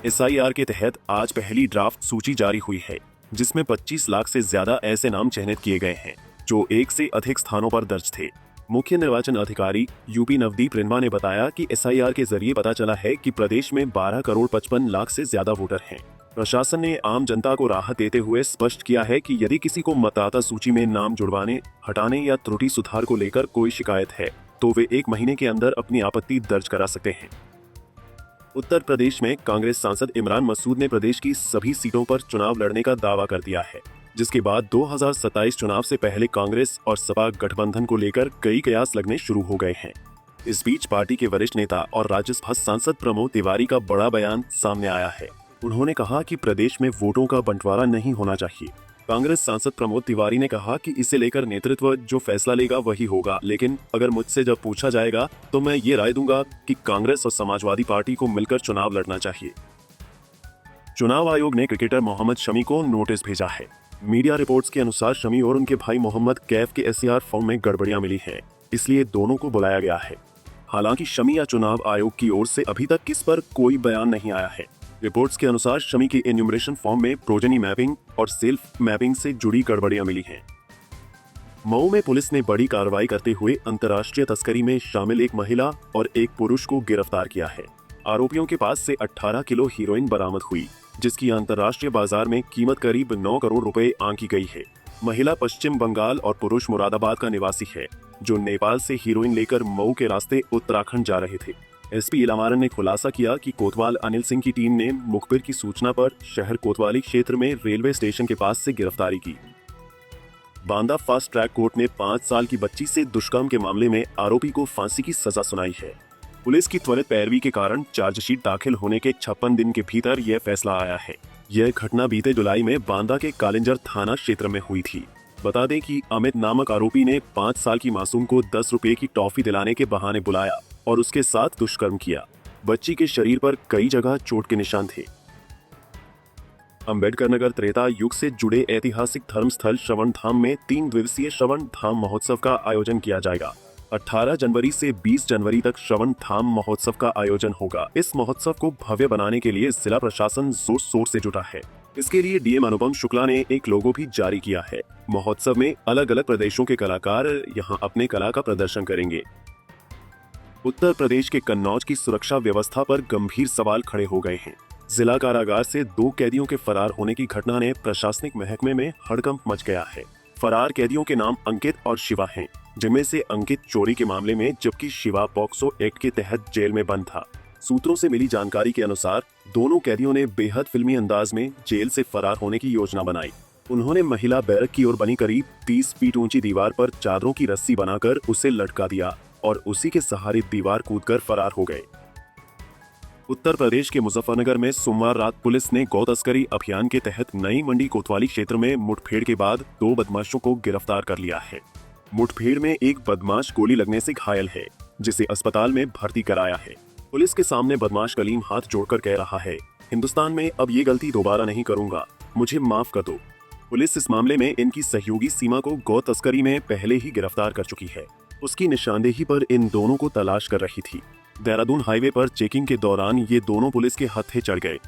SIR के तहत आज पहली ड्राफ्ट सूची जारी हुई है, जिसमें 25 लाख से ज्यादा ऐसे नाम चयनित किए गए हैं जो एक से अधिक स्थानों पर दर्ज थे। मुख्य निर्वाचन अधिकारी यूपी नवदीप रिन्वा ने बताया कि एसआईआर के जरिए पता चला है कि प्रदेश में 12 करोड़ 55 लाख से ज्यादा वोटर हैं। प्रशासन ने आम जनता को राहत देते हुए स्पष्ट किया है कि यदि किसी को मतदाता सूची में नाम जुड़वाने, हटाने या त्रुटि सुधार को लेकर कोई शिकायत है तो वे 1 महीने के अंदर अपनी आपत्ति दर्ज करा सकते हैं। उत्तर प्रदेश में कांग्रेस सांसद इमरान मसूद ने प्रदेश की सभी सीटों पर चुनाव लड़ने का दावा कर दिया है, जिसके बाद 2027 चुनाव से पहले कांग्रेस और सपा गठबंधन को लेकर कई कयास लगने शुरू हो गए हैं। इस बीच पार्टी के वरिष्ठ नेता और राज्यसभा सांसद प्रमोद तिवारी का बड़ा बयान सामने आया है। उन्होंने कहा कि प्रदेश में वोटों का बंटवारा नहीं होना चाहिए। कांग्रेस सांसद प्रमोद तिवारी ने कहा कि इसे लेकर नेतृत्व जो फैसला लेगा वही होगा, लेकिन अगर मुझसे जब पूछा जाएगा तो मैं ये राय दूंगा कि कांग्रेस और समाजवादी पार्टी को मिलकर चुनाव लड़ना चाहिए। चुनाव आयोग ने क्रिकेटर मोहम्मद शमी को नोटिस भेजा है। मीडिया रिपोर्ट्स के अनुसार शमी और उनके भाई मोहम्मद कैफ के एसआईआर फॉर्म में गड़बड़ियां मिली हैं, इसलिए दोनों को बुलाया गया है। हालांकि शमी या चुनाव आयोग की ओर से अभी तक इस पर कोई बयान नहीं आया है। रिपोर्ट्स के अनुसार शमी के एन्यूमरेशन फॉर्म में प्रोजेनी मैपिंग और सेल्फ मैपिंग से जुड़ी गड़बड़ियां मिली हैं। मऊ में पुलिस ने बड़ी कार्रवाई करते हुए अंतर्राष्ट्रीय तस्करी में शामिल एक महिला और एक पुरुष को गिरफ्तार किया है। आरोपियों के पास से 18 किलो हीरोइन बरामद हुई, जिसकी अंतर्राष्ट्रीय बाजार में कीमत करीब 9 करोड़ रुपए आंकी गई है। महिला पश्चिम बंगाल और पुरुष मुरादाबाद का निवासी है, जो नेपाल से हीरोइन लेकर मऊ के रास्ते उत्तराखंड जा रहे थे। एसपी इलामारन ने खुलासा किया कि कोतवाल अनिल सिंह की टीम ने मुखबिर की सूचना पर शहर कोतवाली क्षेत्र में रेलवे स्टेशन के पास से गिरफ्तारी की। बांदा फास्ट ट्रैक कोर्ट ने 5 साल की बच्ची से दुष्कर्म के मामले में आरोपी को फांसी की सजा सुनाई है। पुलिस की त्वरित पैरवी के कारण चार्जशीट दाखिल होने के 56 दिन के भीतर यह फैसला आया है। यह घटना बीते जुलाई में बांदा के कालिंजर थाना क्षेत्र में हुई थी। बता दें कि अमित नामक आरोपी ने 5 साल की मासूम को 10 रुपए की टॉफी दिलाने के बहाने बुलाया और उसके साथ दुष्कर्म किया। बच्ची के शरीर पर कई जगह चोट के निशान थे। अंबेडकर नगर त्रेता युग से जुड़े ऐतिहासिक धर्मस्थल श्रवण धाम में 3 दिवसीय श्रवण धाम महोत्सव का आयोजन किया जाएगा। 18 जनवरी से 20 जनवरी तक श्रवण धाम महोत्सव का आयोजन होगा। इस महोत्सव को भव्य बनाने के लिए जिला प्रशासन जोर शोर से जुटा है। इसके लिए डीएम अनुपम शुक्ला ने एक लोगो भी जारी किया है। महोत्सव में अलग अलग प्रदेशों के कलाकार यहां अपने कला का प्रदर्शन करेंगे। उत्तर प्रदेश के कन्नौज की सुरक्षा व्यवस्था पर गंभीर सवाल खड़े हो गए हैं। जिला कारागार से 2 कैदियों के फरार होने की घटना ने प्रशासनिक महकमे में हड़कंप मच गया है। फरार कैदियों के नाम अंकित और शिवा हैं, जिनमें से अंकित चोरी के मामले में जबकि शिवा पॉक्सो एक्ट के तहत जेल में बंद था। सूत्रों से मिली जानकारी के अनुसार दोनों कैदियों ने बेहद फिल्मी अंदाज में जेल से फरार होने की योजना बनाई। उन्होंने महिला बैरक की ओर बनी करीब 30 फीट ऊंची दीवार पर चादरों की रस्सी बनाकर उसे लटका दिया और उसी के सहारे दीवार कूदकर फरार हो गए। उत्तर प्रदेश के मुजफ्फरनगर में सोमवार रात पुलिस ने गौ तस्करी अभियान के तहत नई मंडी कोतवाली क्षेत्र में मुठभेड़ के बाद 2 बदमाशों को गिरफ्तार कर लिया है। मुठभेड़ में एक बदमाश गोली लगने से घायल है, जिसे अस्पताल में भर्ती कराया है। पुलिस के सामने बदमाश कलीम हाथ जोड़कर कह रहा है, हिंदुस्तान में अब ये गलती दोबारा नहीं करूंगा, मुझे माफ कर दो। पुलिस इस मामले में इनकी सहयोगी सीमा को गौ तस्करी में पहले ही गिरफ्तार कर चुकी है। उसकी निशानदेही पर इन दोनों को तलाश कर रही थी। देहरादून हाईवे पर चेकिंग के दौरान ये दोनों पुलिस के हत्थे चढ़ गए।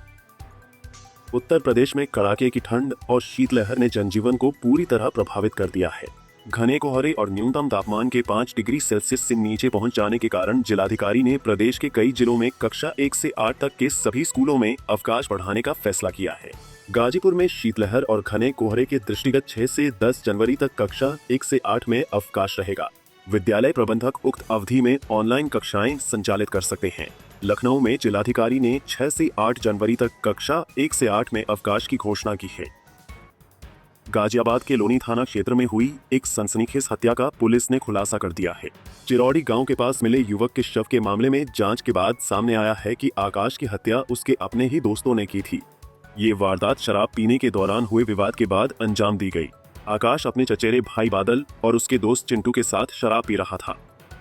उत्तर प्रदेश में कड़ाके की ठंड और शीतलहर ने जनजीवन को पूरी तरह प्रभावित कर दिया है। घने कोहरे और न्यूनतम तापमान के 5 डिग्री सेल्सियस से नीचे पहुंच जाने के कारण जिलाधिकारी ने प्रदेश के कई जिलों में कक्षा 1 से 8 तक के सभी स्कूलों में अवकाश बढ़ाने का फैसला किया है। गाजीपुर में शीतलहर और घने कोहरे के दृष्टिगत 6 से 10 जनवरी तक कक्षा 1 से 8 में अवकाश रहेगा। विद्यालय प्रबंधक उक्त अवधि में ऑनलाइन कक्षाएं संचालित कर सकते हैं। लखनऊ में जिलाधिकारी ने 6 से 8 जनवरी तक कक्षा 1 से 8 में अवकाश की घोषणा की है। गाजियाबाद के लोनी थाना क्षेत्र में हुई एक सनसनीखेज हत्या का पुलिस ने खुलासा कर दिया है। चिरौड़ी गांव के पास मिले युवक के शव के मामले में जांच के बाद सामने आया है कि आकाश की हत्या उसके अपने ही दोस्तों ने की थी। ये वारदात शराब पीने के दौरान हुए विवाद के बाद अंजाम दी गई। आकाश अपने चचेरे भाई बादल और उसके दोस्त चिंटू के साथ शराब पी रहा था।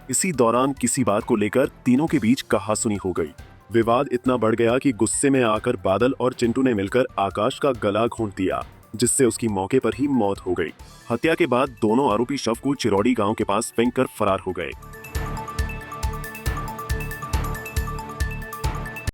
इसी दौरान किसी बात को लेकर तीनों के बीच कहासुनी हो गई। विवाद इतना बढ़ गया कि गुस्से में आकर बादल और चिंटू ने मिलकर आकाश का गला घोंट दिया, जिससे उसकी मौके पर ही मौत हो गई। हत्या के बाद दोनों आरोपी शव को चिरौड़ी गांव के पास फेंक कर फरार हो गए।